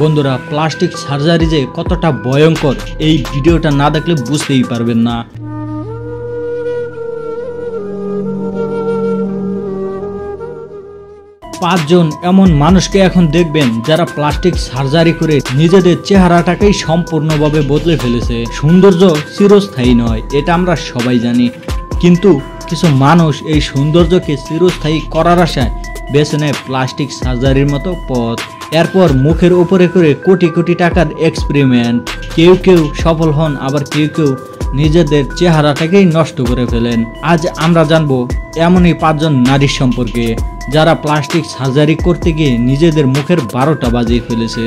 বন্ধুরা, plastic surgery যে কতটা ভয়ঙ্কর এই ভিডিওটা না দেখলে বুঝতেই পারবেন না। পাঁচজন এমন মানুষকে এখন দেখবেন যারা প্লাস্টিক সার্জারি করে নিজেদের চেহারাটাকেই সম্পূর্ণভাবে বদলে ফেলেছে। সৌন্দর্য চিরস্থায়ী নয়, এটা আমরা সবাই জানি, কিন্তু কিছু মানুষ এই সৌন্দর্যকে চিরস্থায়ী করার আশায় বেছে নেয় প্লাস্টিক সার্জারির মতো পথ। এরপর মুখের উপরে করে কোটি কোটি টাকার এক্সপেরিমেন্ট। কেউ কেউ সফল হন, আবার কেউ কেউ নিজেদের চেহারাটাকেই নষ্ট করে ফেলেন। আজ আমরা জানবো এমনই পাঁচজন নারীর সম্পর্কে যারা প্লাস্টিক সার্জারি করতে গিয়ে নিজেদের মুখের 12টা বাজিয়ে ফেলেছে।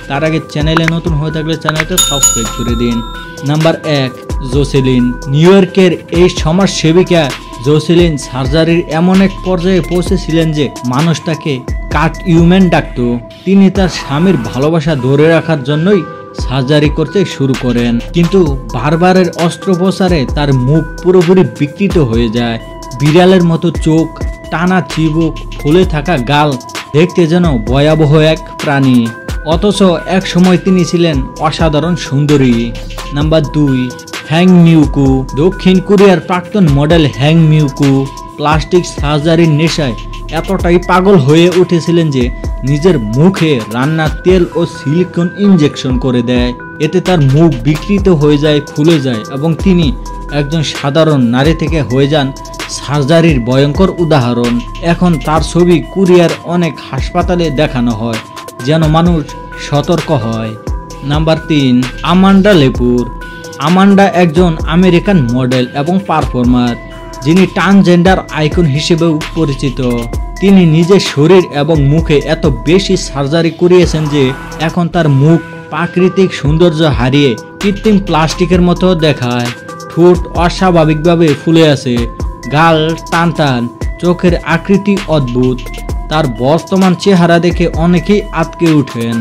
তার আগে চ্যানেলে নতুন হয়ে থাকলে চ্যানেলটা সাবস্ক্রাইব করে দিন। Number 1, Jocelyn. নিউ ইয়র্কের এই সমাজসেবিকা জোসেলিন সার্জারির এমন এক পর্যায়ে পৌঁছেছিলেন যে মানুষ তাকে কাট ইউম্যান ডাকত। তিনি তার স্বামীর ভালোবাসা ধরে রাখার জন্যই সার্জারি করতে শুরু করেন, কিন্তু বারবারের অস্ত্রোপচারে তার মুখ পুরোপুরি বিকৃত হয়ে যায়। বিড়ালের মতো চোখ, টানা চিবুক, ফুলে থাকা গাল, দেখতে যেন ভয়াবহ এক প্রাণী। অথচ এক সময় তিনি ছিলেন অসাধারণ সুন্দরী। নাম্বার 2, হ্যাং মিউকু। দক্ষিণ কোরিয়ার প্রাক্তন মডেল হ্যাং মিউকু প্লাস্টিক সার্জারির নেশায় এতটাই পাগল হয়ে উঠেছিলেন যে নিজের মুখে রান্নার তেল ও সিলিকন ইনজেকশন করে দেয়। এতে তার মুখ বিকৃত হয়ে যায়, ফুলে যায় এবং তিনি একজন সাধারণ নারী থেকে হয়ে যান সার্জারির ভয়ঙ্কর উদাহরণ। এখন তার ছবি কোরিয়ার অনেক হাসপাতালে দেখানো হয় যেন মানুষ সতর্ক হয়। Number 3, Amanda Lepore. আমান্ডা একজন আমেরিকান মডেল এবং পারফর্মার, যিনি ট্রান্সজেন্ডার আইকন হিসেবেও পরিচিত। তিনি নিজের শরীর এবং মুখে এত বেশি সার্জারি করিয়েছেন যে এখন তার মুখ প্রাকৃতিক সৌন্দর্য হারিয়ে কৃত্রিম প্লাস্টিকের মতো দেখায়। ঠোঁট অস্বাভাবিকভাবে ফুলে আছে, গাল টান টান, চোখের আকৃতি অদ্ভুত। তার বর্তমান চেহারা দেখে অনেকেই আটকে উঠেন।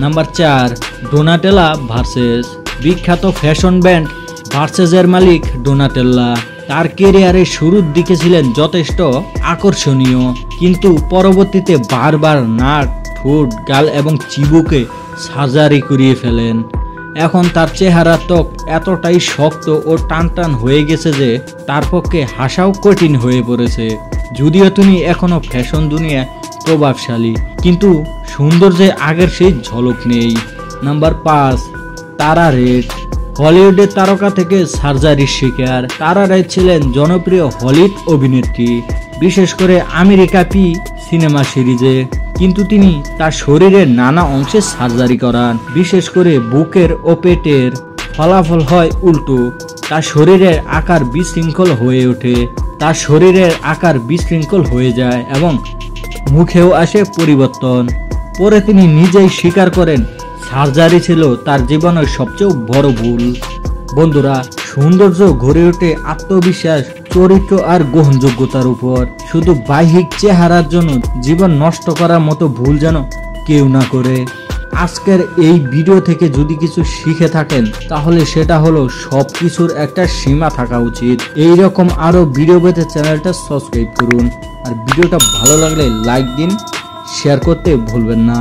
Number 4, Donatella Versace. বিখ্যাত ফ্যাশন ব্র্যান্ড ভার্সেসের মালিক ডোনাটেল্লা তার ক্যারিয়ারের শুরুর দিকে ছিলেন যথেষ্ট আকর্ষণীয়, কিন্তু পরবর্তীতে বারবার নাক, ঠোঁট, গাল এবং চিবুকে সার্জারি করিয়ে ফেলেন। এখন তার চেহারা ত্বক এতটাই শক্ত ও টানটান হয়ে গেছে যে তার পক্ষে হাসাও কঠিন হয়ে পড়েছে। যদিও তিনি এখনো ফ্যাশন দুনিয়ায় প্রভাবশালী, কিন্তু সৌন্দর্যে আগের সেই ঝলক নেই। নাম্বার 5, তারা রেড। হলিউডের তারকা থেকে সার্জারির শিকার। তারা রেড ছিলেন জনপ্রিয় হলিউড অভিনেত্রী, বিশেষ করে আমেরিকা পি সিনেমা সিরিজে, কিন্তু তিনি তার শরীরের নানা অংশে সার্জারি করান, বিশেষ করে বুকের ও পেটের। ফলাফল হয় উল্টো, তার শরীরের আকার বিশৃঙ্খল হয়ে ওঠে, তার শরীরের আকার বিশৃঙ্খল হয়ে যায় এবং মুখেও আসে পরিবর্তন। পরে তিনি নিজেই স্বীকার করেন সার্জারি ছিল তার জীবনের সবচেয়ে বড় ভুল। বন্ধুরা, সৌন্দর্য গড়ে ওঠে আত্মবিশ্বাস, চরিত্র আর গ্রহণযোগ্যতার উপর। শুধু বাহ্যিক চেহারার জন্য জীবন নষ্ট করার মতো ভুল যেন কেউ না করে। আজকের এই ভিডিও থেকে যদি কিছু শিখে থাকেন তাহলে সেটা হলো সবকিছুর একটা সীমা থাকা উচিত। এই রকম আরো ভিডিও পেতে চ্যানেলটা সাবস্ক্রাইব করুন, আর ভিডিওটা ভালো লাগলে লাইক দিন, শেয়ার করতে ভুলবেন না।